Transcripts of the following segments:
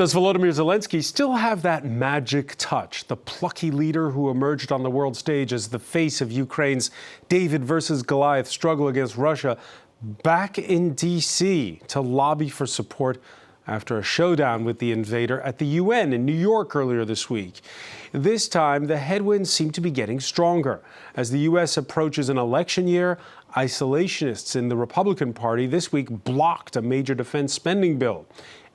Does Volodymyr Zelensky still have that magic touch, the plucky leader who emerged on the world stage as the face of Ukraine's David-versus-Goliath struggle against Russia, back in D.C. to lobby for support after a showdown with the invader at the UN in New York earlier this week? This time, the headwinds seem to be getting stronger. As the U.S. approaches an election year, isolationists in the Republican Party this week blocked a major defense spending bill.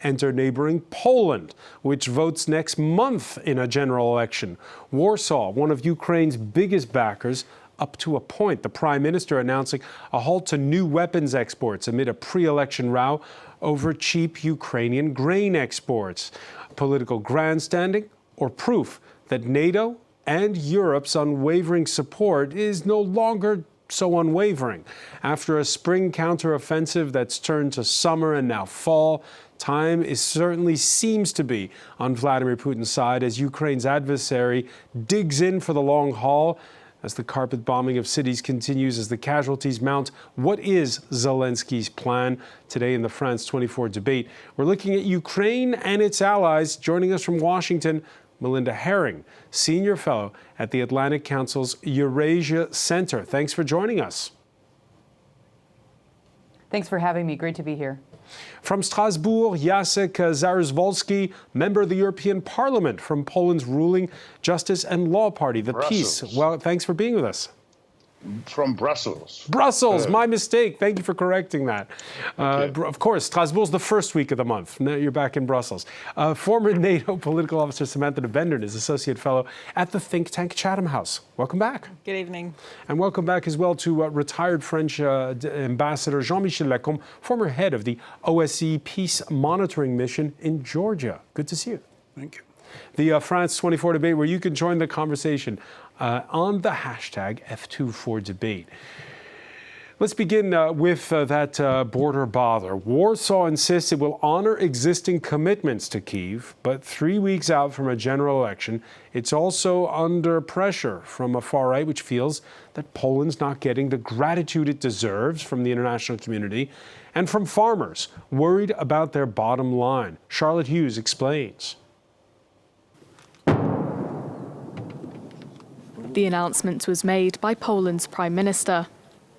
Enter neighbouring Poland, which votes next month in a general election. Warsaw, one of Ukraine's biggest backers, up to a point. The Prime Minister announcing a halt to new weapons exports amid a pre-election row over cheap Ukrainian grain exports. Political grandstanding or proof that NATO and Europe's unwavering support is no longer so unwavering. After a spring counteroffensive that's turned to summer and now fall, time certainly seems to be on Vladimir Putin's side as Ukraine's adversary digs in for the long haul. As the carpet bombing of cities continues, as the casualties mount, what is Zelensky's plan? Today in the France 24 debate, we're looking at Ukraine and its allies. Joining us from Washington, Melinda Herring, Senior Fellow at the Atlantic Council's Eurasia Center. Thanks for joining us. Thanks for having me. Great to be here. From Strasbourg, Jacek Saryusz-Wolski, member of the European Parliament from Poland's ruling Justice and Law Party, the Brussels. PiS. Well, thanks for being with us. From Brussels. Brussels, my mistake. Thank you for correcting that. Of course, Strasbourg's the first week of the month. Now you're back in Brussels. Former NATO political officer Samantha de Bendern is Associate Fellow at the think tank Chatham House. Welcome back. Good evening. And welcome back as well to retired French Ambassador Jean-Michel Lacombe, former head of the OSCE Peace Monitoring Mission in Georgia. Good to see you. Thank you. The France 24 debate, where you can join the conversation on the hashtag F24debate. Let's begin with that border bother. Warsaw insists it will honor existing commitments to Kyiv, but 3 weeks out from a general election, it's also under pressure from a far right which feels that Poland's not getting the gratitude it deserves from the international community, and from farmers worried about their bottom line. Charlotte Hughes explains. The announcement was made by Poland's Prime Minister.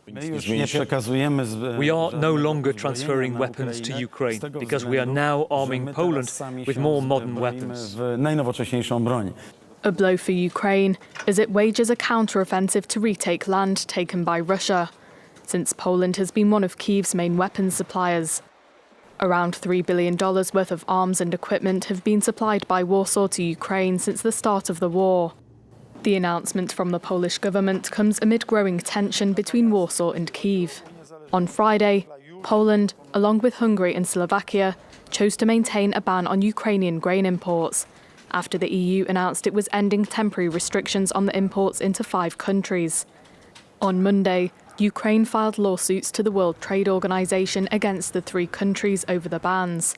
We are no longer transferring weapons to Ukraine because we are now arming Poland with more modern weapons. A blow for Ukraine as it wages a counteroffensive to retake land taken by Russia, since Poland has been one of Kyiv's main weapons suppliers. Around $3 billion worth of arms and equipment have been supplied by Warsaw to Ukraine since the start of the war. The announcement from the Polish government comes amid growing tension between Warsaw and Kyiv. On Friday, Poland, along with Hungary and Slovakia, chose to maintain a ban on Ukrainian grain imports, after the EU announced it was ending temporary restrictions on the imports into 5 countries. On Monday, Ukraine filed lawsuits to the World Trade Organization against the 3 countries over the bans.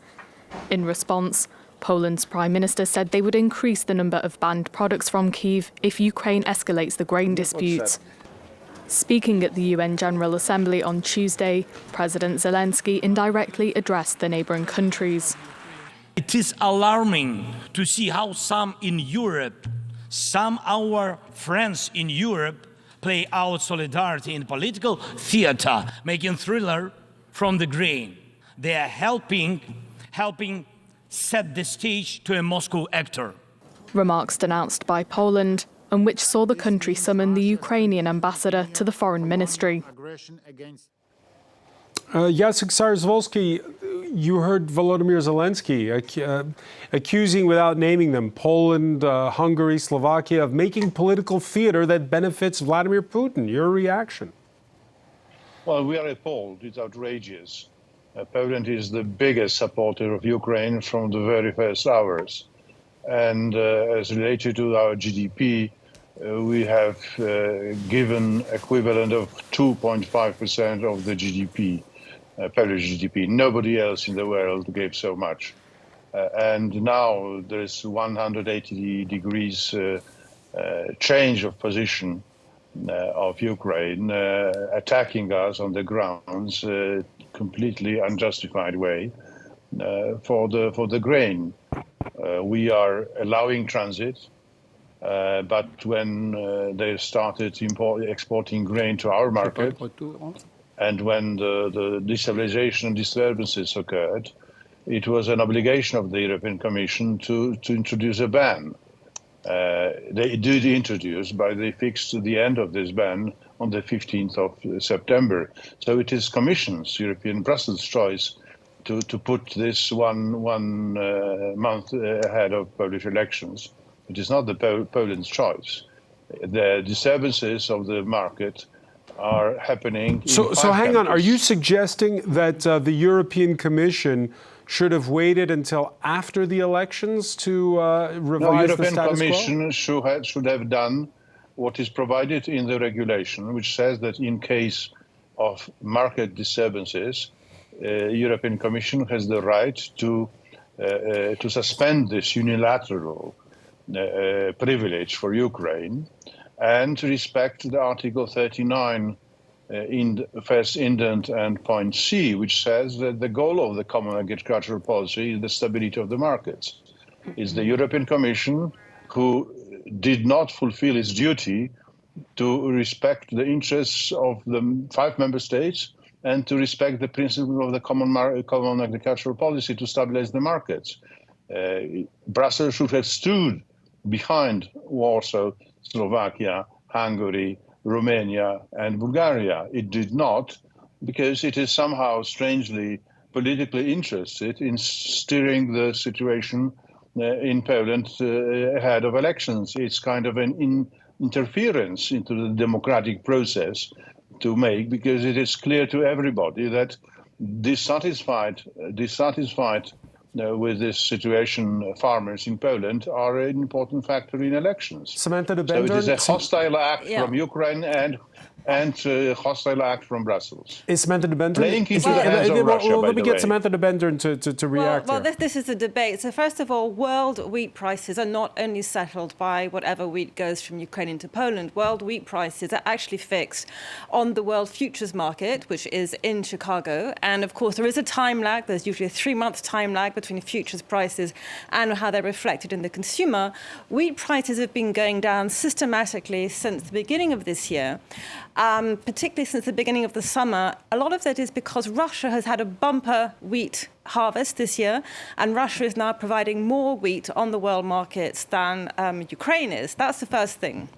In response, Poland's Prime Minister said they would increase the number of banned products from Kyiv if Ukraine escalates the grain dispute. Speaking at the UN General Assembly on Tuesday, President Zelensky indirectly addressed the neighbouring countries. It is alarming to see how some in Europe, some our friends in Europe, play out solidarity in political theatre, making thriller from the grain. They are helping set the stage to a Moscow actor. Remarks denounced by Poland, and which saw the country summon the Ukrainian ambassador to the foreign ministry. Jacek Saryusz-Wolski, you heard Volodymyr Zelensky accusing, without naming them, Poland, Hungary, Slovakia, of making political theater that benefits Vladimir Putin. Your reaction? Well, we are appalled. It's outrageous. Poland is the biggest supporter of Ukraine from the very first hours. And as related to our GDP, we have given equivalent of 2.5% of the GDP, Polish GDP. Nobody else in the world gave so much. And now there's 180 degrees change of position of Ukraine, attacking us on the grounds, completely unjustified way, for the grain. We are allowing transit, but when they started exporting grain to our market, and when the destabilization and disturbances occurred, it was an obligation of the European Commission to introduce a ban. They did introduce, but they fixed the end of this ban on the 15th of September. So it is Commission's, European Brussels' choice to put this one month ahead of Polish elections. It is not the Poland's choice. The disturbances of the market are happening. So hang on. Are you suggesting that the European Commission should have waited until after the elections to revise the status quo? The European Commission should have done what is provided in the regulation, which says that in case of market disturbances, European Commission has the right to suspend this unilateral privilege for Ukraine and respect the Article 39 in the first indent and point C, which says that the goal of the common agricultural policy is the stability of the markets. It's the European Commission who did not fulfill its duty to respect the interests of the 5 member states and to respect the principle of the common agricultural policy to stabilize the markets. Brussels should have stood behind Warsaw, Slovakia, Hungary, Romania and Bulgaria. It did not, because it is somehow strangely politically interested in steering the situation in Poland ahead of elections. It's kind of an interference into the democratic process to make, because it is clear to everybody that dissatisfied with this situation, farmers in Poland are an important factor in elections. Samantha de So Bender, it is a hostile act from Ukraine and hostile act from Brussels. Is Samantha de Bender? Playing into the hands of Russia, let me by get the Samantha de Bender to react. Well, here. this is a debate. So first of all, world wheat prices are not only settled by whatever wheat goes from Ukraine into Poland. World wheat prices are actually fixed on the world futures market, which is in Chicago. And of course, there is a time lag. There's usually a 3-month time lag between futures prices and how they're reflected in the consumer. Wheat prices have been going down systematically since the beginning of this year. Particularly since the beginning of the summer. A lot of that is because Russia has had a bumper wheat harvest this year, and Russia is now providing more wheat on the world markets than Ukraine is. That's the first thing.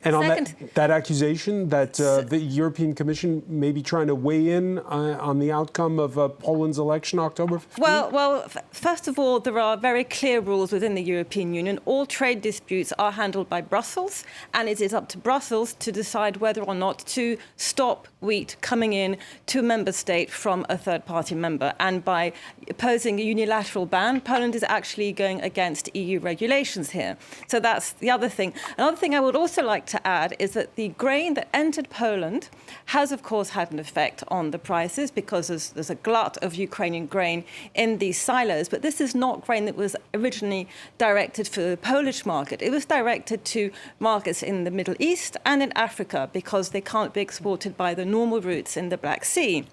And on that accusation that the European Commission may be trying to weigh in on the outcome of Poland's election October 15th? Well, first of all, there are very clear rules within the European Union. All trade disputes are handled by Brussels, and it is up to Brussels to decide whether or not to stop wheat coming in to a member state from a third-party member. And by opposing a unilateral ban, Poland is actually going against EU regulations here. So that's the other thing. Another thing I would also like to add is that the grain that entered Poland has, of course, had an effect on the prices because there's a glut of Ukrainian grain in these silos. But this is not grain that was originally directed for the Polish market. It was directed to markets in the Middle East and in Africa because they can't be exported by the normal routes in the Black Sea.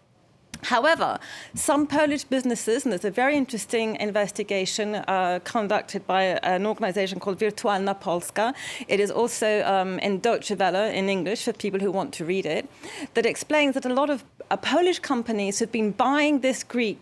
However, some Polish businesses, and there's a very interesting investigation conducted by an organization called Wirtualna Polska. It is also in Deutsche Welle in English for people who want to read it, that explains that a lot of Polish companies have been buying this wheat.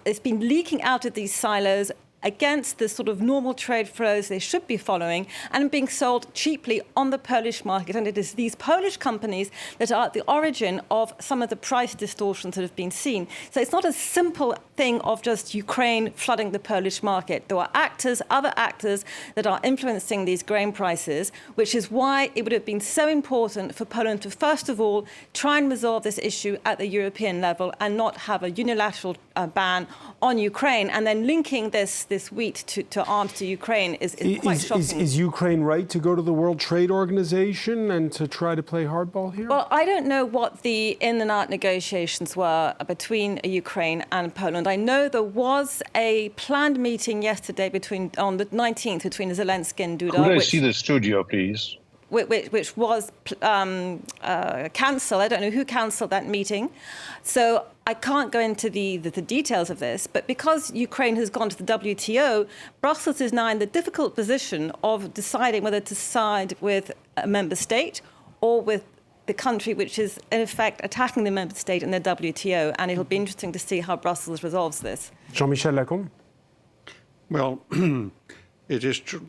It's been leaking out of these silos against the sort of normal trade flows they should be following and being sold cheaply on the Polish market. And it is these Polish companies that are at the origin of some of the price distortions that have been seen. So it's not a simple thing of just Ukraine flooding the Polish market. There are other actors that are influencing these grain prices, which is why it would have been so important for Poland to, first of all, try and resolve this issue at the European level and not have a unilateral ban on Ukraine, and then linking this wheat to arms to Ukraine is quite shocking. Is Ukraine right to go to the World Trade Organization and to try to play hardball here? Well, I don't know what the in and out negotiations were between Ukraine and Poland. I know there was a planned meeting yesterday on the 19th between Zelensky and Duda. Could I see the studio, please? which was cancelled. I don't know who cancelled that meeting. So I can't go into the details of this, but because Ukraine has gone to the WTO, Brussels is now in the difficult position of deciding whether to side with a member state or with the country which is, in effect, attacking the member state in the WTO. And it'll be interesting to see how Brussels resolves this. Jean-Michel Lacombe? Well, it is true.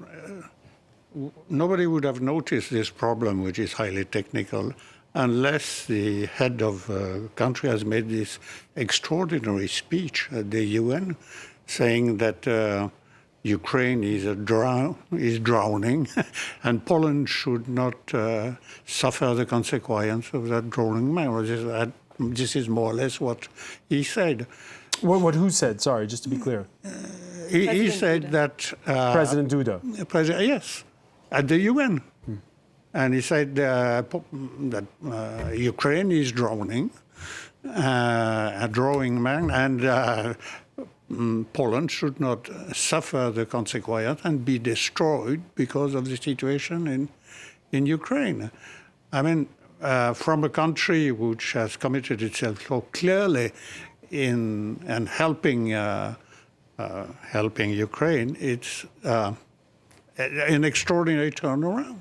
Nobody would have noticed this problem, which is highly technical, unless the head of a country has made this extraordinary speech at the UN saying that Ukraine is drowning and Poland should not suffer the consequence of that drowning man. This is more or less what he said. Who said? Sorry, just to be clear. He said that... President Duda. Yes, at the UN. And he said that Ukraine is drowning, a drowning man, and Poland should not suffer the consequence and be destroyed because of the situation in Ukraine. I mean, from a country which has committed itself so clearly in helping Ukraine, it's an extraordinary turnaround.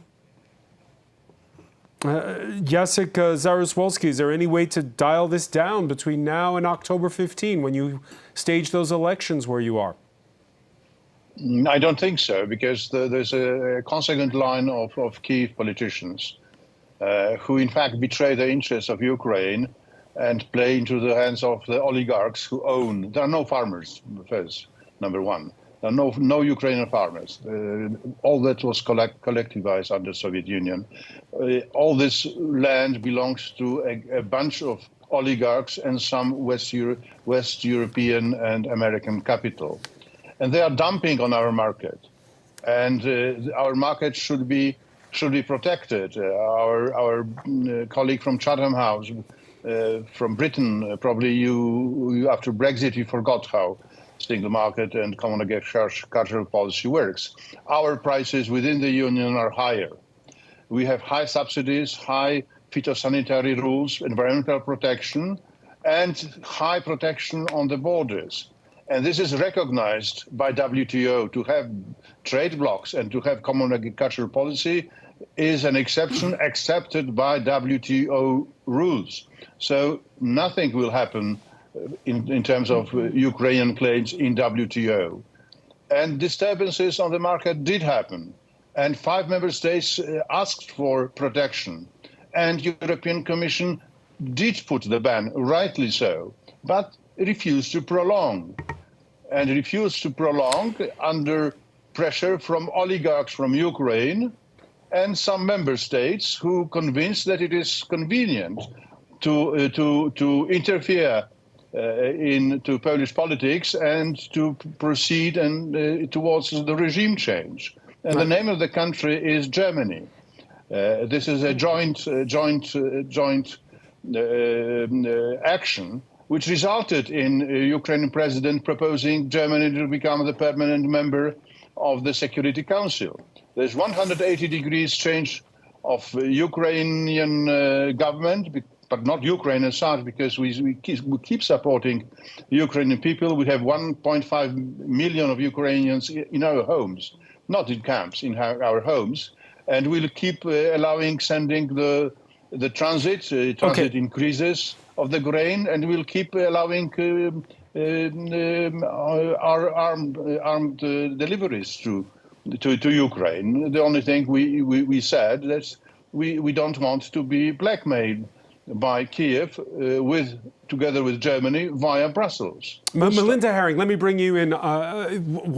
Jacek Zaruswolski, is there any way to dial this down between now and October 15 when you stage those elections where you are? I don't think so, because there's a consequent line of Kyiv politicians who in fact betray the interests of Ukraine and play into the hands of the oligarchs who own. There are no farmers, first, number one. There are no Ukrainian farmers. All that was collectivized under Soviet Union. All this land belongs to a bunch of oligarchs and some West European and American capital. And they are dumping on our market. And our market should be protected. Our colleague from Chatham House, from Britain, probably you after Brexit, you forgot how single market and common agricultural policy works. Our prices within the union are higher. We have high subsidies, high phytosanitary rules, environmental protection, and high protection on the borders. And this is recognized by WTO. To have trade blocks and to have common agricultural policy is an exception accepted by WTO rules. So nothing will happen in terms of Ukrainian claims in WTO. And disturbances on the market did happen. And 5 member states asked for protection. And European Commission did put the ban, rightly so, but refused to prolong. And refused to prolong under pressure from oligarchs from Ukraine and some member states who convinced that it is convenient to interfere into Polish politics and to proceed towards the regime change. And the name of the country is Germany. This is a joint action which resulted in Ukrainian president proposing Germany to become the permanent member of the Security Council. There's 180 degrees change of Ukrainian government, but not Ukraine as such, because we keep supporting Ukrainian people. We have 1.5 million of Ukrainians in our homes, not in camps, in our homes. And we'll keep sending the transit increases of the grain, and we'll keep allowing our armed deliveries to Ukraine. The only thing we said that we don't want to be blackmailed by Kiev together with Germany via Brussels. Melinda Herring, let me bring you in.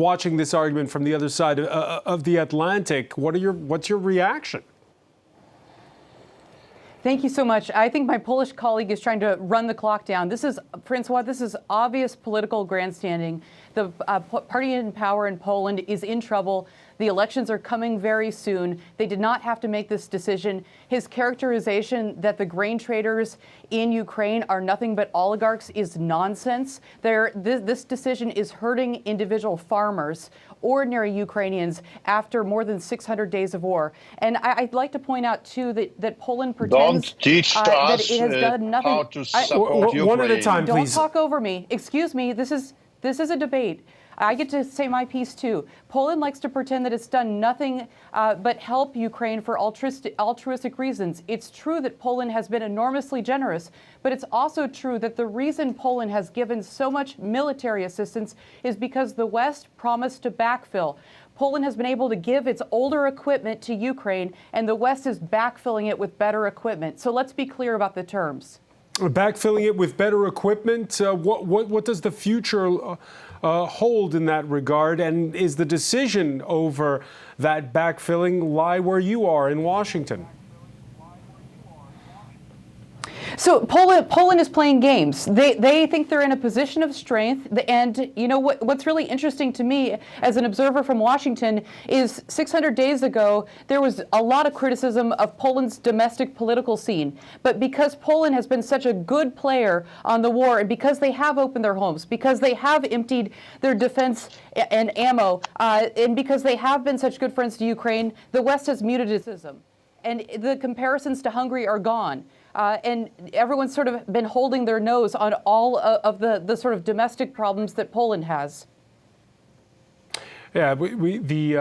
Watching this argument from the other side of the Atlantic, what's your reaction? Thank you so much. I think my Polish colleague is trying to run the clock down. This is, Francois, this is obvious political grandstanding. The party in power in Poland is in trouble. The elections are coming very soon. They did not have to make this decision. His characterization that the grain traders in Ukraine are nothing but oligarchs is nonsense. This decision is hurting individual farmers, ordinary Ukrainians, after more than 600 days of war. And I'd like to point out, too, that Poland pretends Don't teach that us it has done nothing. how to support Ukraine. One at a time, Don't please. talk over me. Excuse me. This is a debate. I get to say my piece, too. Poland likes to pretend that it's done nothing but help Ukraine for altruistic reasons. It's true that Poland has been enormously generous, but it's also true that the reason Poland has given so much military assistance is because the West promised to backfill. Poland has been able to give its older equipment to Ukraine, and the West is backfilling it with better equipment. So let's be clear about the terms. Backfilling it with better equipment. What does the future hold in that regard? And is the decision over that backfilling lie where you are in Washington? So Poland is playing games. They think they're in a position of strength. And you know what's really interesting to me as an observer from Washington is 600 days ago, there was a lot of criticism of Poland's domestic political scene. But because Poland has been such a good player on the war, and because they have opened their homes, because they have emptied their defense and ammo, and because they have been such good friends to Ukraine, the West has muted criticism. And the comparisons to Hungary are gone. And everyone's sort of been holding their nose on all of the sort of domestic problems that Poland has. Yeah, we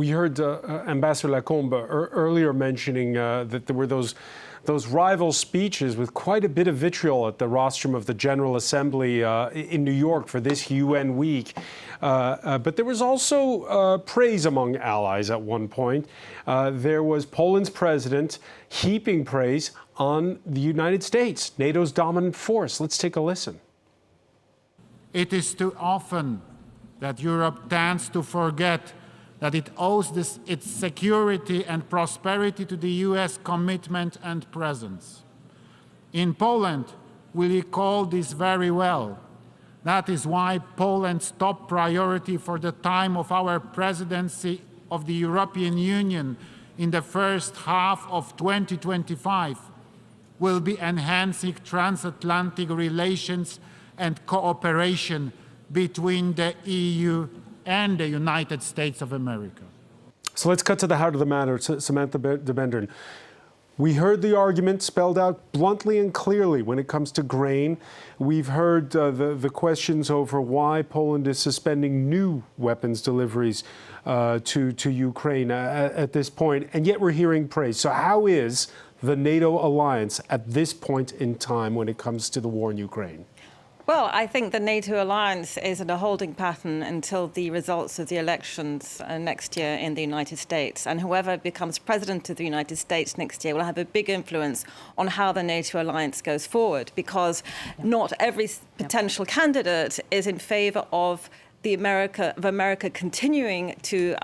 heard Ambassador Lacombe earlier mentioning that there were those rival speeches with quite a bit of vitriol at the rostrum of the General Assembly in New York for this UN week. But there was also praise among allies at one point. There was Poland's president heaping praise on the United States, NATO's dominant force. Let's take a listen. It is too often that Europe tends to forget that it owes its security and prosperity to the US commitment and presence. In Poland, we recall this very well. That is why Poland's top priority for the time of our presidency of the European Union in the first half of 2025 will be enhancing transatlantic relations and cooperation between the EU and the United States of America. So let's cut to the heart of the matter, Samantha de Benderen. We heard the argument spelled out bluntly and clearly when it comes to grain. We've heard the questions over why Poland is suspending new weapons deliveries to Ukraine at this point, and yet we're hearing praise. So how is the NATO alliance at this point in time when it comes to the war in Ukraine? Well, I think the NATO alliance is in a holding pattern until the results of the elections next year in the United States. And whoever becomes president of the United States next year will have a big influence on how the NATO alliance goes forward, because not every potential candidate is in favor of America continuing to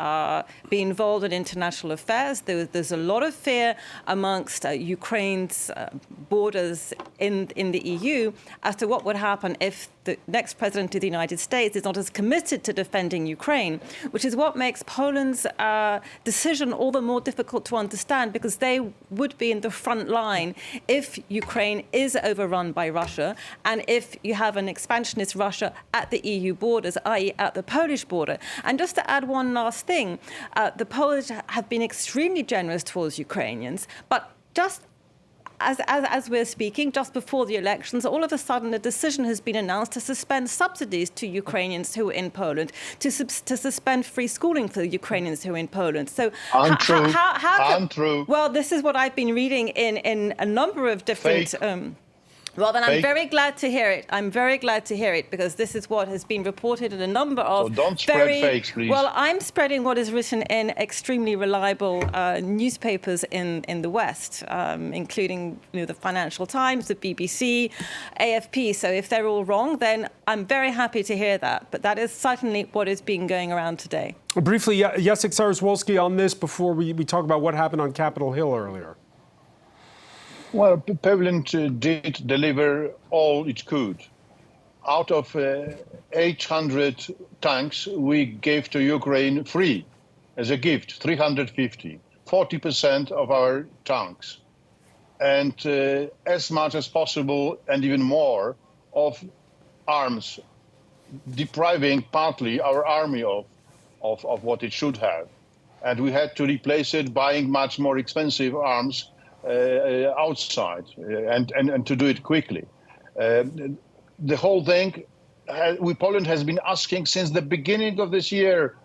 be involved in international affairs. There's a lot of fear amongst Ukraine's borders in the EU as to what would happen if the next president of the United States is not as committed to defending Ukraine, which is what makes Poland's decision all the more difficult to understand, because they would be in the front line if Ukraine is overrun by Russia, and if you have an expansionist Russia at the EU borders, i.e. at the Polish border. And just to add one last thing, the Polish have been extremely generous towards Ukrainians, but just as we're speaking, just before the elections, all of a sudden a decision has been announced to suspend subsidies to Ukrainians who are in Poland, to suspend free schooling for Ukrainians who are in Poland. So Untrue. Untrue. Well, this is what I've been reading in a number of different... Well, then I'm very glad to hear it. I'm very glad to hear it, because this is what has been reported in a number of So don't spread fakes, please. Well, I'm spreading what is written in extremely reliable newspapers in the West, including the Financial Times, the BBC, AFP. So if they're all wrong, then I'm very happy to hear that. But that is certainly what is being going around today. Briefly, Jacek Saraswolski on this before we talk about what happened on Capitol Hill earlier. Well, Poland did deliver all it could. out of 800 tanks, we gave to Ukraine free as a gift, 350, 40% of our tanks. And as much as possible and even more of arms, depriving partly our army of what it should have. And we had to replace it buying much more expensive arms outside and to do it quickly. The whole thing, Poland has been asking since the beginning of this year,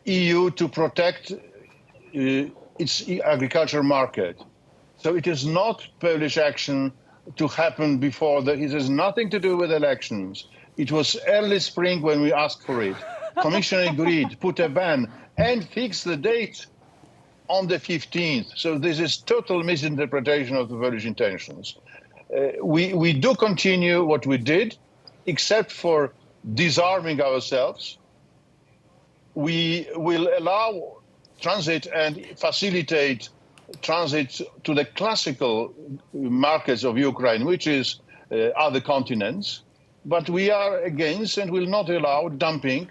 EU to protect its agriculture market. So it is not Polish action to happen before it has nothing to do with elections. It was early spring when we asked for it. Commission agreed, put a ban, and fixed the date on the 15th. So this is total misinterpretation of the Polish intentions. We do continue what we did, except for disarming ourselves. We will allow transit and facilitate transit to the classical markets of Ukraine, which is other continents. But we are against and will not allow dumping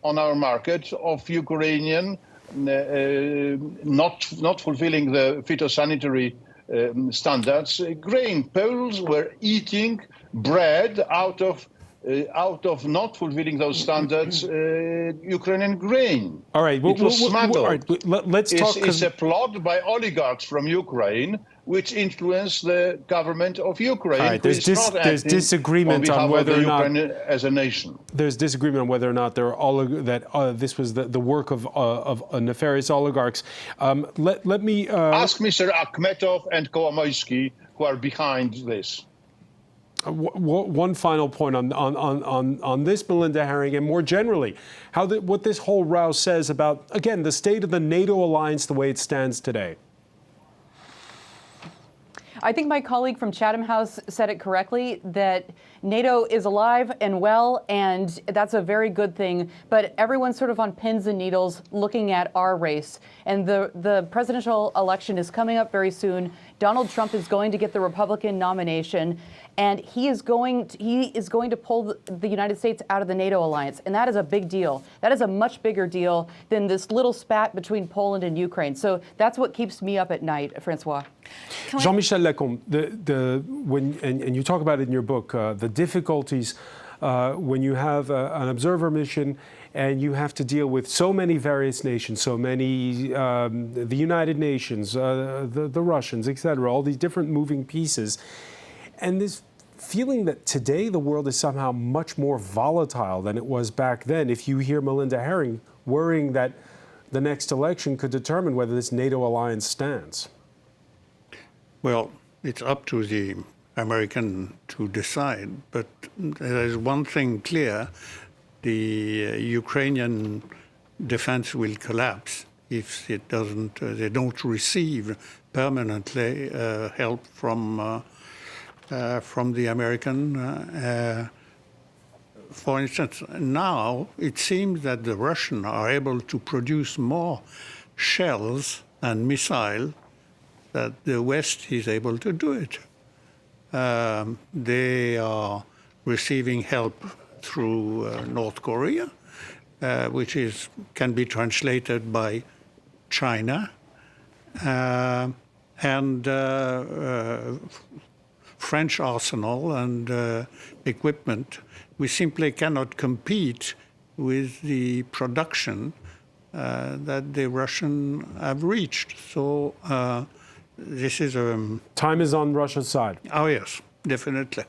on our market of Ukrainian not fulfilling the phytosanitary standards grain. Poles were eating bread out of not fulfilling those standards, Ukrainian grain. All right, it was smuggled. All right, let's talk. It's a plot by oligarchs from Ukraine, which influence the government of Ukraine. All right, there's disagreement on whether or not Ukraine as a nation. There's disagreement on whether or not there are this was the work of nefarious oligarchs. Let me ask Mr. Akhmetov and Kolomoisky, who are behind this. One final point on this, Melinda Herring, and more generally, what this whole row says about, again, the state of the NATO alliance the way it stands today. I think my colleague from Chatham House said it correctly, that NATO is alive and well, and that's a very good thing. But everyone's sort of on pins and needles looking at our race. And the presidential election is coming up very soon. Donald Trump is going to get the Republican nomination, and he is going to pull the United States out of the NATO alliance. And that is a big deal. That is a much bigger deal than this little spat between Poland and Ukraine. So that's what keeps me up at night, Francois. Jean-Michel Lecomte, and you talk about it in your book, the difficulties when you have an observer mission and you have to deal with so many various nations, so many, the United Nations, the Russians, etc., all these different moving pieces. And this feeling that today the world is somehow much more volatile than it was back then. If you hear Melinda Herring worrying that the next election could determine whether this NATO alliance stands. Well, it's up to the American to decide, but there is one thing clear: the Ukrainian defense will collapse if it doesn't. They don't receive permanently help from the American. For instance, now it seems that the Russians are able to produce more shells and missiles that the West is able to do it. They are receiving help through North Korea, which can be translated by China, and French arsenal and equipment. We simply cannot compete with the production that the Russians have reached. So this is time is on Russia's side. Oh yes, definitely.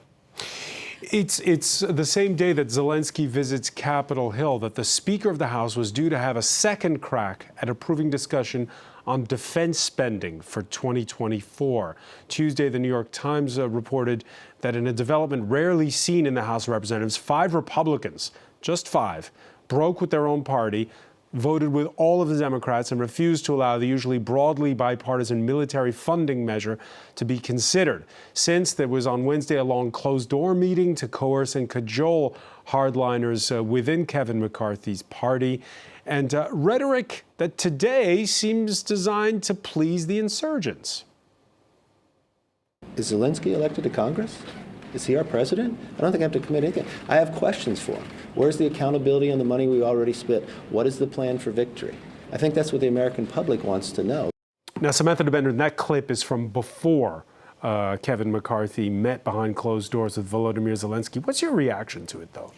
It's the same day that Zelensky visits Capitol Hill that the Speaker of the House was due to have a second crack at approving discussion on defense spending for 2024. Tuesday, the New York Times reported that in a development rarely seen in the House of Representatives, 5 Republicans, just 5, broke with their own party, voted with all of the Democrats, and refused to allow the usually broadly bipartisan military funding measure to be considered. Since there was on Wednesday a long closed-door meeting to coerce and cajole hardliners within Kevin McCarthy's party, and rhetoric that today seems designed to please the insurgents. Is Zelensky elected to Congress? Is he our president? I don't think I have to commit anything. I have questions for him. Where's the accountability on the money we already spent? What is the plan for victory? I think that's what the American public wants to know. Now, Samantha DeBender, that clip is from before Kevin McCarthy met behind closed doors with Volodymyr Zelensky. What's your reaction to it, though?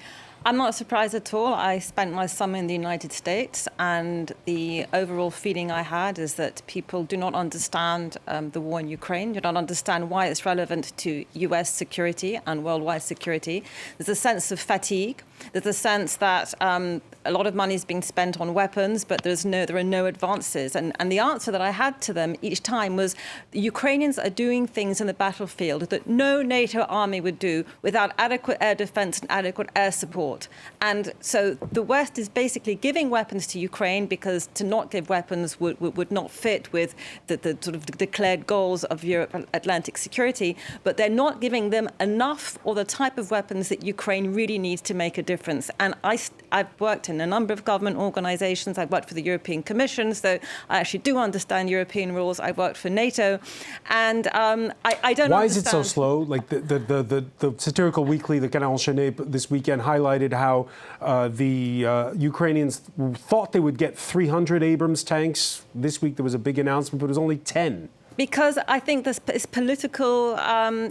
I'm not surprised at all. I spent my summer in the United States, and the overall feeling I had is that people do not understand the war in Ukraine, do not understand why it's relevant to US security and worldwide security. There's a sense of fatigue. There's a sense that a lot of money is being spent on weapons, but there are no advances. And the answer that I had to them each time was the Ukrainians are doing things in the battlefield that no NATO army would do without adequate air defense and adequate air support. And so the West is basically giving weapons to Ukraine because to not give weapons would not fit with the sort of declared goals of Europe Atlantic security. But they're not giving them enough or the type of weapons that Ukraine really needs to make a difference. And I've worked in a number of government organizations. I've worked for the European Commission, so I actually do understand European rules. I've worked for NATO. And I don't Why understand. is it so slow? Like the satirical weekly, the Canal Enchaîné this weekend highlighted how the Ukrainians thought they would get 300 Abrams tanks. This week there was a big announcement, but it was only 10. Because I think this is political.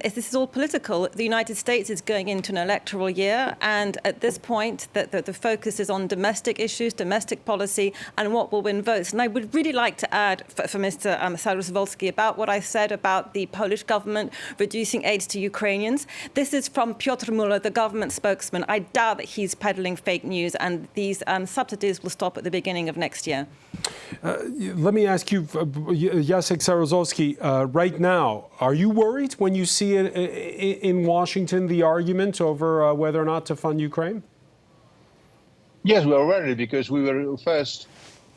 This is all political. The United States is going into an electoral year, and at this point, the focus is on domestic issues, domestic policy, and what will win votes. And I would really like to add for Mr. Saryusz-Wolski about what I said about the Polish government reducing aid to Ukrainians. This is from Piotr Muller, the government spokesman. I doubt that he's peddling fake news, and these subsidies will stop at the beginning of next year. Let me ask you, Jacek Saryusz-Wolski, right now, are you worried when you see it in Washington, the argument over whether or not to fund Ukraine? Yes, we are worried because we were first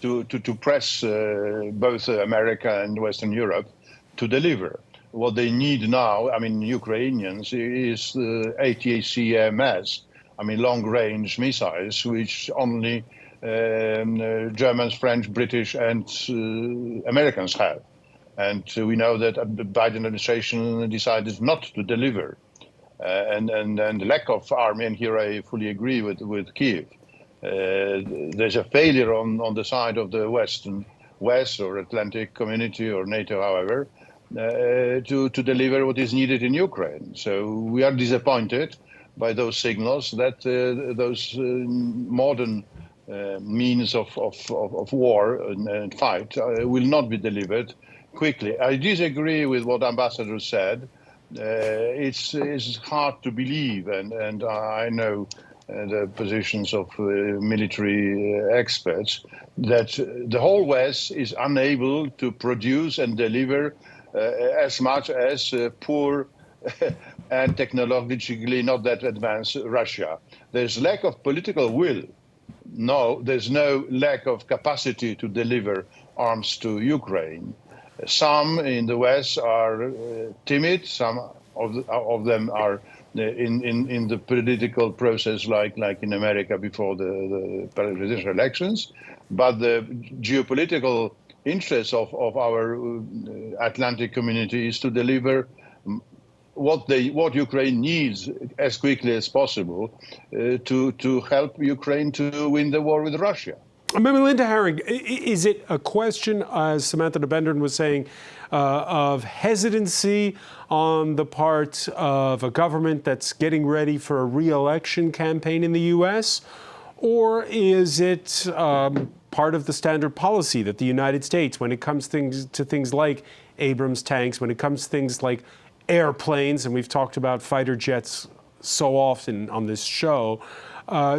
to press both America and Western Europe to deliver. What they need now, I mean, Ukrainians, is ATACMS, I mean, long-range missiles, which only Germans, French, British, and Americans have. And we know that the Biden administration decided not to deliver. And the lack of army, and here I fully agree with Kyiv, there's a failure on the side of the West or Atlantic community or NATO, however, to deliver what is needed in Ukraine. So we are disappointed by those signals that those modern means of war and fight will not be delivered quickly. I disagree with what Ambassador said. It's hard to believe, and I know the positions of military experts, that the whole West is unable to produce and deliver as much as poor and technologically not that advanced Russia. There's lack of political will. No, there's no lack of capacity to deliver arms to Ukraine. Some in the West are timid. Some of them are in the political process, like in America before the presidential elections. But the geopolitical interest of our Atlantic community is to deliver what Ukraine needs as quickly as possible to help Ukraine to win the war with Russia. Melinda Herring, is it a question, as Samantha DeBender was saying, of hesitancy on the part of a government that's getting ready for a re-election campaign in the U.S., or is it part of the standard policy that the United States, when it comes to things like Abrams tanks, when it comes to things like airplanes, and we've talked about fighter jets so often on this show,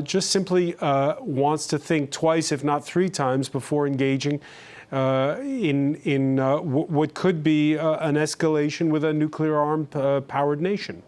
just simply wants to think twice, if not three times, before engaging in what could be an escalation with a nuclear-armed powered nation?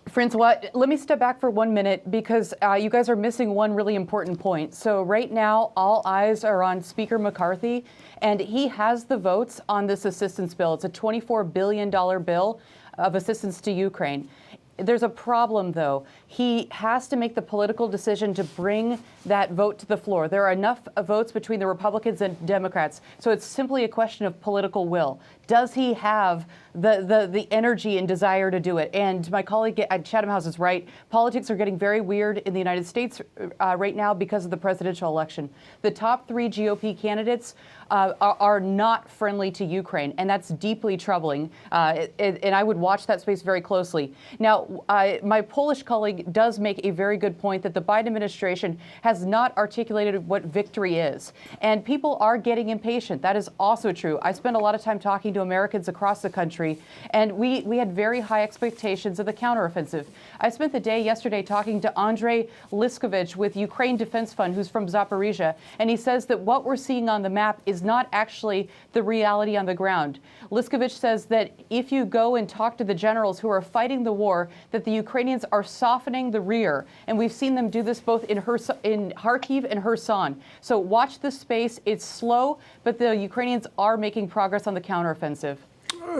Francois, let me step back for 1 minute because you guys are missing one really important point. So right now, all eyes are on Speaker McCarthy, and he has the votes on this assistance bill. It's a $24 billion bill of assistance to Ukraine. There's a problem, though. He has to make the political decision to bring that vote to the floor. There are enough votes between the Republicans and Democrats. So it's simply a question of political will. Does he have the energy and desire to do it? And my colleague at Chatham House is right. Politics are getting very weird in the United States right now because of the presidential election. The top 3 GOP candidates are not friendly to Ukraine, and that's deeply troubling. And I would watch that space very closely. Now, my Polish colleague does make a very good point that the Biden administration has not articulated what victory is. And people are getting impatient. That is also true. I spend a lot of time talking to Americans across the country, and we had very high expectations of the counteroffensive. I spent the day yesterday talking to Andrei Liskovich with Ukraine Defense Fund, who's from Zaporizhia, and he says that what we're seeing on the map is not actually the reality on the ground. Liskovich says that if you go and talk to the generals who are fighting the war, that the Ukrainians are softening the rear, and we've seen them do this both in Kharkiv and Kherson. So watch this space. It's slow, but the Ukrainians are making progress on the counteroffensive.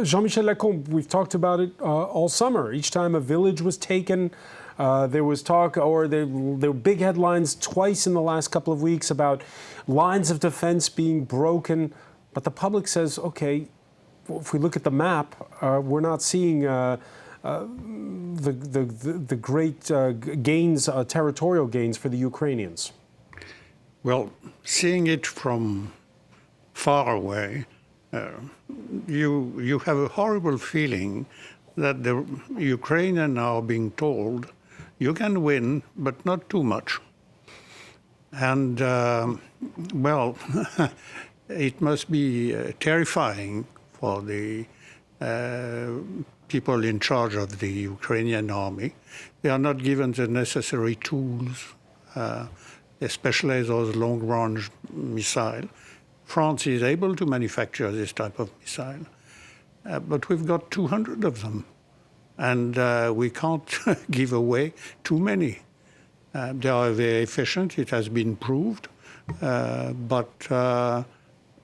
Jean-Michel Lacombe, we've talked about it all summer. Each time a village was taken, there was talk, or there were big headlines twice in the last couple of weeks about lines of defense being broken. But the public says, okay, if we look at the map, we're not seeing the great gains, territorial gains for the Ukrainians. Well, seeing it from far away, you have a horrible feeling that the Ukrainians are being told, you can win, but not too much. And, well, it must be terrifying for the people in charge of the Ukrainian army. They are not given the necessary tools, especially those long-range missiles. France is able to manufacture this type of missile, but we've got 200 of them, and we can't give away too many. They are very efficient, it has been proved, but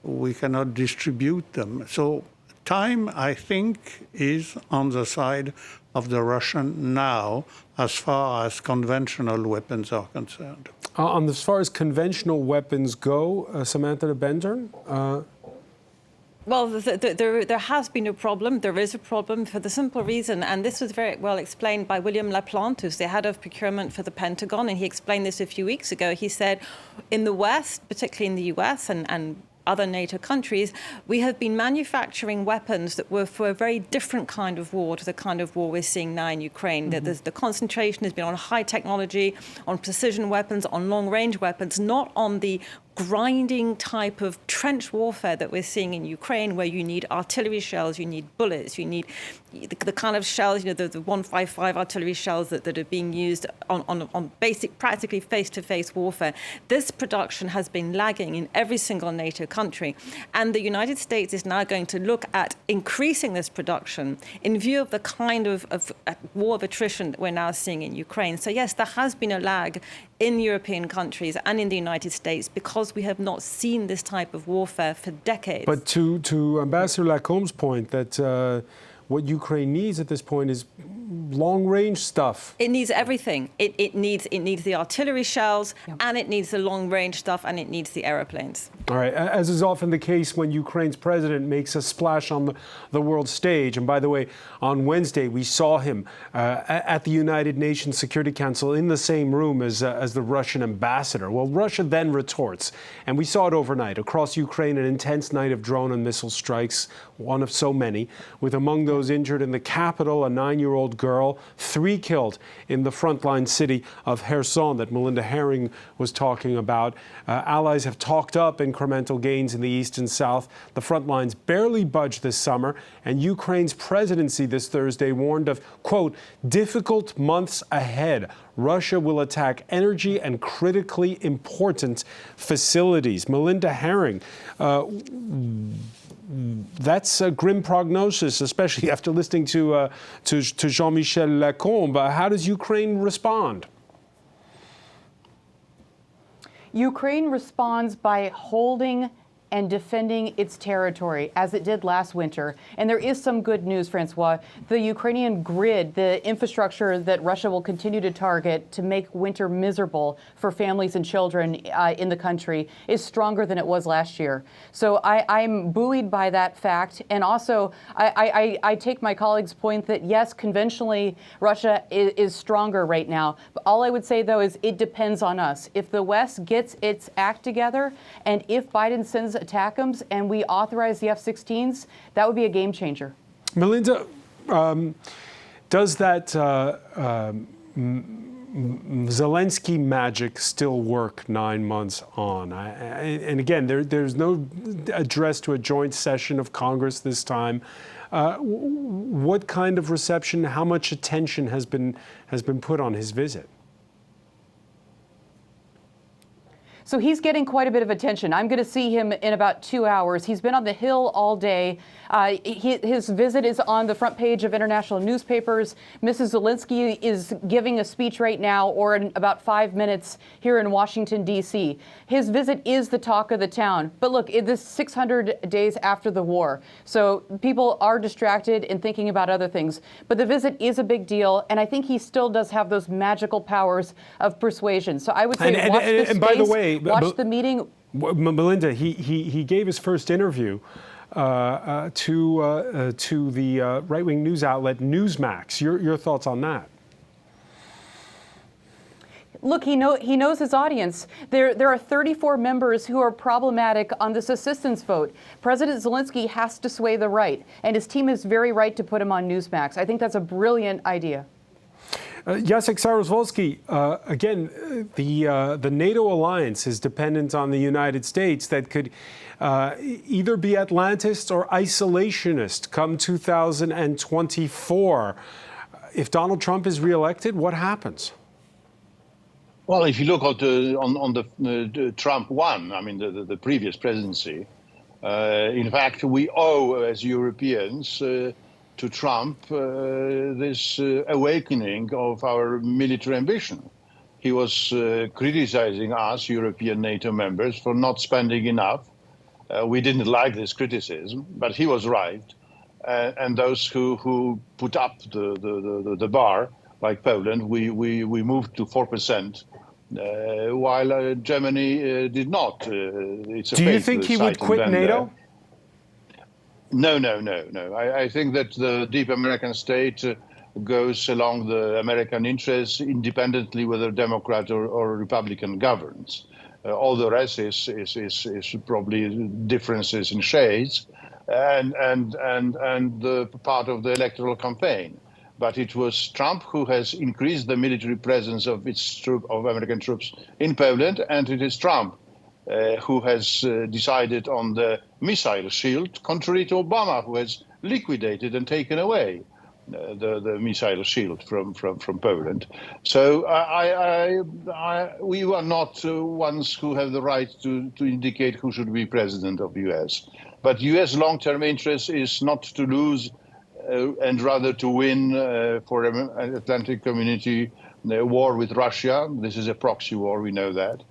we cannot distribute them. So time, I think, is on the side of the Russian now, as far as conventional weapons are concerned. As far as conventional weapons go, Samantha de Bendern? Well, there has been a problem. There is a problem for the simple reason, and this was very well explained by William Laplante, who's the head of procurement for the Pentagon, and he explained this a few weeks ago. He said, in the West, particularly in the US and other NATO countries, we have been manufacturing weapons that were for a very different kind of war to the kind of war we're seeing now in Ukraine. Mm-hmm. The concentration has been on high technology, on precision weapons, on long-range weapons, not on the grinding type of trench warfare that we're seeing in Ukraine, where you need artillery shells, you need bullets, you need the kind of shells, the 155 artillery shells that are being used on basic, practically face-to-face warfare. This production has been lagging in every single NATO country. And the United States is now going to look at increasing this production in view of the kind of war of attrition that we're now seeing in Ukraine. So yes, there has been a lag in European countries and in the United States because we have not seen this type of warfare for decades. But to Ambassador Lacombe's point that what Ukraine needs at this point is long-range stuff. It needs everything. It needs the artillery shells, and it needs the long-range stuff, and it needs the aeroplanes. All right. As is often the case when Ukraine's president makes a splash on the world stage, and by the way, on Wednesday we saw him at the United Nations Security Council in the same room as the Russian ambassador. Well, Russia then retorts, and we saw it overnight across Ukraine, an intense night of drone and missile strikes, one of so many, with among those injured in the capital a 9-year-old girl, 3 killed in the frontline city of Kherson that Melinda Herring was talking about. Allies have talked up incremental gains in the east and south. The front lines barely budged this summer, and Ukraine's presidency this Thursday warned of, quote, difficult months ahead. Russia will attack energy and critically important facilities. Melinda Herring, that's a grim prognosis, especially after listening to Jean-Michel Lacombe. How does Ukraine respond? Ukraine responds by holding and defending its territory as it did last winter. And there is some good news, Francois. The Ukrainian grid, the infrastructure that Russia will continue to target to make winter miserable for families and children in the country, is stronger than it was last year. So I'm buoyed by that fact. And also, I take my colleague's point that, yes, conventionally, Russia is stronger right now. But all I would say, though, is it depends on us. If the West gets its act together, and if Biden sends ATACMS and we authorize the F-16s, that would be a game changer. Melinda, does that Zelensky magic still work 9 months on? And again, there's no address to a joint session of Congress this time. What kind of reception, how much attention has been put on his visit? So he's getting quite a bit of attention. I'm going to see him in about 2 hours. He's been on the Hill all day. His visit is on the front page of international newspapers. Mrs. Zelensky is giving a speech right now, or in about 5 minutes here in Washington, D.C. His visit is the talk of the town. But look, this is 600 days after the war. So people are distracted and thinking about other things. But the visit is a big deal. And I think he still does have those magical powers of persuasion. So I would say watch this space. By the way, watch the meeting. Melinda, he gave his first interview to the right-wing news outlet Newsmax. Your thoughts on that? Look, he knows his audience. There are 34 members who are problematic on this assistance vote. President Zelensky has to sway the right, and his team is very right to put him on Newsmax. I think that's a brilliant idea. Jacek Sarozwolski, again, the NATO alliance is dependent on the United States that could either be Atlantist or isolationist come 2024. If Donald Trump is reelected, what happens? Well, if you look at the Trump one, I mean, the previous presidency, in fact, we owe as Europeans to Trump this awakening of our military ambition. He was criticizing us, European NATO members, for not spending enough. We didn't like this criticism, but he was right. And those who put up the bar, like Poland, we moved to 4%, while Germany did not. It's a Do you think he would quit NATO? No. I think that the deep American state goes along the American interests independently whether Democrat or Republican governs. All the rest is probably differences in shades and the part of the electoral campaign. But it was Trump who has increased the military presence of American troops in Poland, and it is Trump who has decided on the missile shield, contrary to Obama, who has liquidated and taken away the missile shield from Poland. So we are not ones who have the right to indicate who should be president of the U.S. But U.S. long-term interest is not to lose and rather to win for an Atlantic community war with Russia. This is a proxy war, we know that.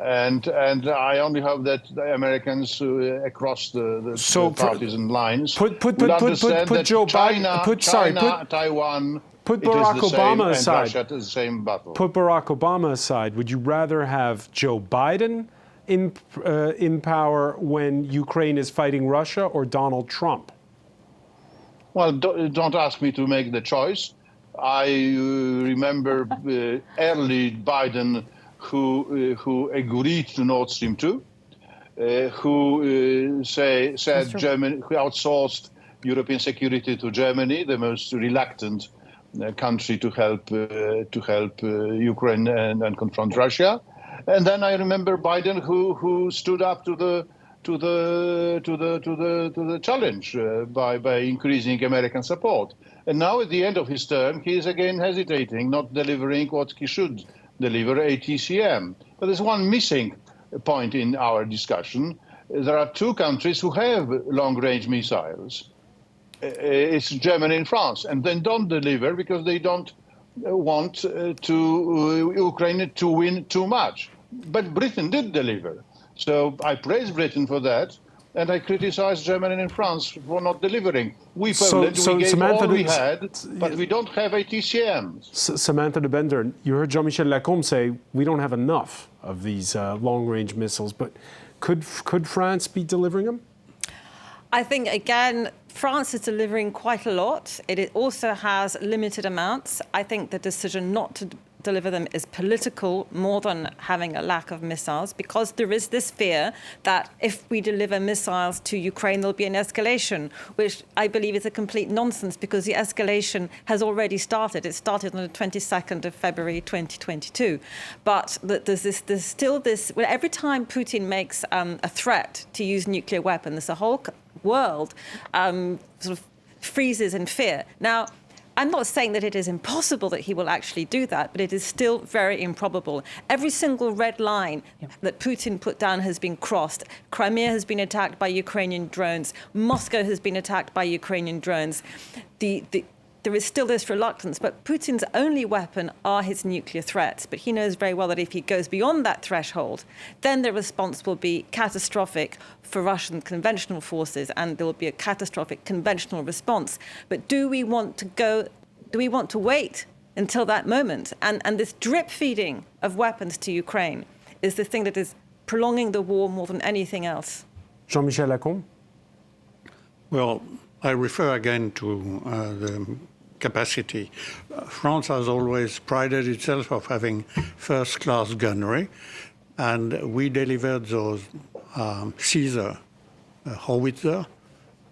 And I only hope that the Americans across the partisan lines will understand that Joe China, Taiwan, put Barack Obama aside. And Russia to the same battle. Put Barack Obama aside. Would you rather have Joe Biden in power when Ukraine is fighting Russia, or Donald Trump? Well, don't ask me to make the choice. I remember early Biden who agreed to Nord Stream 2, who said Germany, who outsourced European security to Germany, the most reluctant country to help Ukraine and confront Russia. And then I remember Biden who stood up to the challenge by increasing American support. And now at the end of his term, he is again hesitating, not delivering what he should deliver, ATCM. But there's one missing point in our discussion. There are two countries who have long-range missiles. It's Germany and France, and they don't deliver because they don't want Ukraine to win too much. But Britain did deliver. So I praise Britain for that, and I criticize Germany and France for not delivering. We gave Samantha, all we had, but we don't have ATCMs. Samantha de Bender, you heard Jean-Michel Lacombe say we don't have enough of these long-range missiles, but could France be delivering them? I think, again, France is delivering quite a lot. It also has limited amounts. I think the decision not to deliver them is political more than having a lack of missiles, because there is this fear that if we deliver missiles to Ukraine, there'll be an escalation, which I believe is a complete nonsense, because the escalation has already started. It started on the 22nd of February 2022. But there's still this, well, every time Putin makes a threat to use nuclear weapons, the whole world sort of freezes in fear. Now, I'm not saying that it is impossible that he will actually do that, but it is still very improbable. Every single red line that Putin put down has been crossed. Crimea has been attacked by Ukrainian drones. Moscow has been attacked by Ukrainian drones. There is still this reluctance, but Putin's only weapon are his nuclear threats. But he knows very well that if he goes beyond that threshold, then the response will be catastrophic for Russian conventional forces, and there will be a catastrophic conventional response. But do we want to wait until that moment? And this drip feeding of weapons to Ukraine is the thing that is prolonging the war more than anything else. Jean-Michel Lacombe? Well, I refer again to the capacity. France has always prided itself of having first-class gunnery, and we delivered those Caesar howitzer,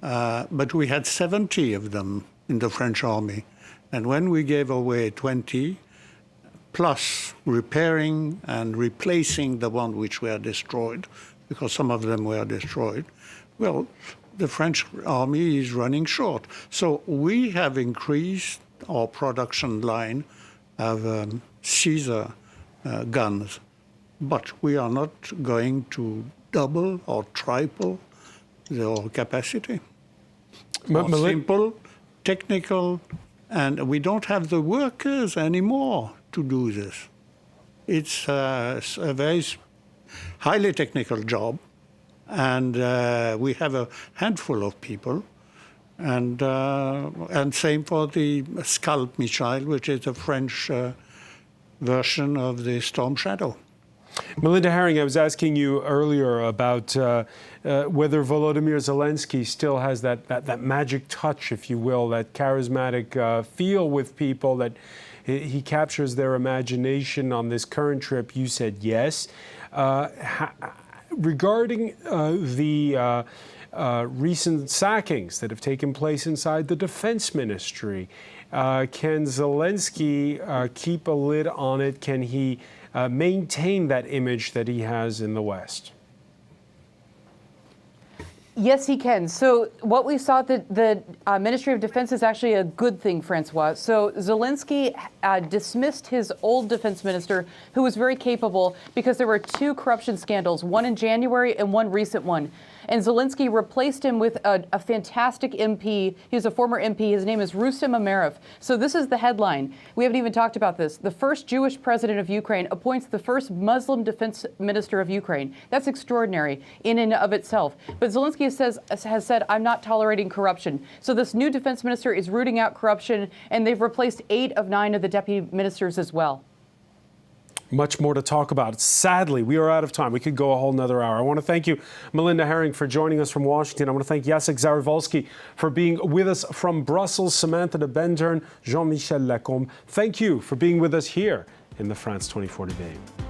but we had 70 of them in the French army. And when we gave away 20, plus repairing and replacing the ones which were destroyed, because some of them were destroyed, well, the French army is running short. So we have increased our production line of Caesar guns, but we are not going to double or triple their capacity. Simple, technical, and we don't have the workers anymore to do this. It's a very highly technical job. And we have a handful of people, and same for the Scalp missile, which is a French version of the Storm Shadow. Melinda Herring, I was asking you earlier about whether Volodymyr Zelensky still has that magic touch, if you will, that charismatic feel with people, that he captures their imagination on this current trip. You said yes. Regarding the recent sackings that have taken place inside the defense ministry, can Zelensky keep a lid on it? Can he maintain that image that he has in the West? Yes, he can. So what we saw, the Ministry of Defense is actually a good thing, Francois. So Zelensky dismissed his old defense minister, who was very capable, because there were two corruption scandals, one in January and one recent one. And Zelensky replaced him with a fantastic MP. He's a former MP. His name is Rustem Umerov. So this is the headline. We haven't even talked about this. The first Jewish president of Ukraine appoints the first Muslim defense minister of Ukraine. That's extraordinary in and of itself. But Zelensky has said, I'm not tolerating corruption. So this new defense minister is rooting out corruption, and they've replaced 8 of 9 of the deputy ministers as well. Much more to talk about. Sadly, we are out of time. We could go a whole nother hour. I want to thank you, Melinda Herring, for joining us from Washington. I want to thank Jacek Zarwalski for being with us from Brussels, Samantha de Bender, Jean-Michel Lacombe. Thank you for being with us here in the France 2040 debate.